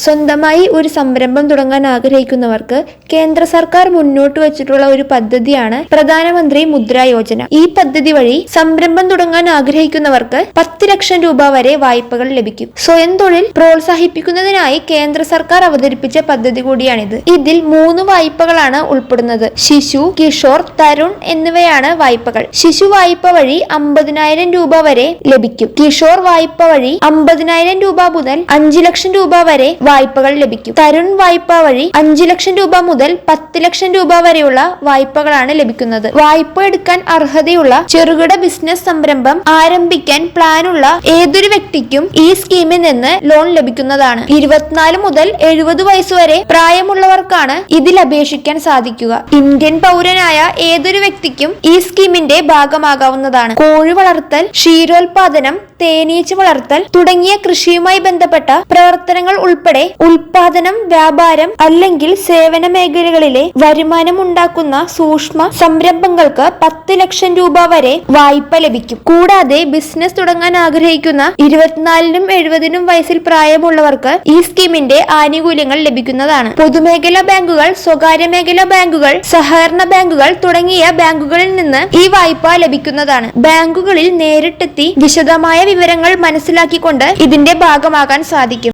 സ്വന്തമായി ഒരു സംരംഭം തുടങ്ങാൻ ആഗ്രഹിക്കുന്നവർക്ക് കേന്ദ്ര സർക്കാർ മുന്നോട്ട് വെച്ചിട്ടുള്ള ഒരു പദ്ധതിയാണ് പ്രധാനമന്ത്രി മുദ്ര യോജന. ഈ പദ്ധതി വഴി സംരംഭം തുടങ്ങാൻ ആഗ്രഹിക്കുന്നവർക്ക് 10 ലക്ഷം രൂപ വരെ വായ്പകൾ ലഭിക്കും. സ്വയം തൊഴിൽ പ്രോത്സാഹിപ്പിക്കുന്നതിനായി കേന്ദ്ര സർക്കാർ അവതരിപ്പിച്ച പദ്ധതി കൂടിയാണിത്. ഇതിൽ 3 വായ്പകളാണ് ഉൾപ്പെടുന്നത്. ശിശു, കിഷോർ, തരുൺ എന്നിവയാണ് വായ്പകൾ. ശിശു വായ്പ വഴി 50,000 രൂപ വരെ ലഭിക്കും. കിഷോർ വായ്പ വഴി 50,000 രൂപ മുതൽ 5 ലക്ഷം രൂപ വരെ വായ്പകൾ ലഭിക്കും. തരുൺ വായ്പ വഴി 5 ലക്ഷം രൂപ മുതൽ 10 ലക്ഷം രൂപ വരെയുള്ള വായ്പകളാണ് ലഭിക്കുന്നത്. വായ്പ എടുക്കാൻ അർഹതയുള്ള ചെറുകിട ബിസിനസ് സംരംഭം ആരംഭിക്കാൻ പ്ലാനുള്ള ഏതൊരു വ്യക്തിക്കും ഈ സ്കീമിൽ നിന്ന് ലോൺ ലഭിക്കുന്നതാണ്. 24 മുതൽ 70 വയസ്സ് വരെ പ്രായമുള്ളവർക്കാണ് ഇതിൽ അപേക്ഷിക്കാൻ സാധിക്കുക. ഇന്ത്യൻ പൗരനായ ഏതൊരു വ്യക്തിക്കും ഈ സ്കീമിന്റെ ഭാഗമാകാവുന്നതാണ്. കോഴി വളർത്തൽ, ക്ഷീരോത്പാദനം, തേനീച്ച വളർത്തൽ തുടങ്ങിയ കൃഷിയുമായി ബന്ധപ്പെട്ട പ്രവർത്തനങ്ങൾ ഉൾപ്പെടെ ഉൽപാദനം, വ്യാപാരം അല്ലെങ്കിൽ സേവന മേഖലകളിലെ വരുമാനം ഉണ്ടാക്കുന്ന സൂക്ഷ്മ സംരംഭങ്ങൾക്ക് 10 ലക്ഷം രൂപ വരെ വായ്പ ലഭിക്കും. കൂടാതെ ബിസിനസ് തുടങ്ങാൻ ആഗ്രഹിക്കുന്ന 24-നും 70-നും വയസ്സിൽ പ്രായമുള്ളവർക്ക് ഈ സ്കീമിന്റെ ആനുകൂല്യങ്ങൾ ലഭിക്കുന്നതാണ്. പൊതുമേഖലാ ബാങ്കുകൾ, സ്വകാര്യ മേഖലാ ബാങ്കുകൾ, സഹകരണ ബാങ്കുകൾ തുടങ്ങിയ ബാങ്കുകളിൽ നിന്ന് ഈ വായ്പ ലഭിക്കുന്നതാണ്. ബാങ്കുകളിൽ നേരിട്ടെത്തി വിശദമായ വിവരങ്ങൾ മനസ്സിലാക്കിക്കൊണ്ട് ഇതിന്റെ ഭാഗമാകാൻ സാധിക്കും.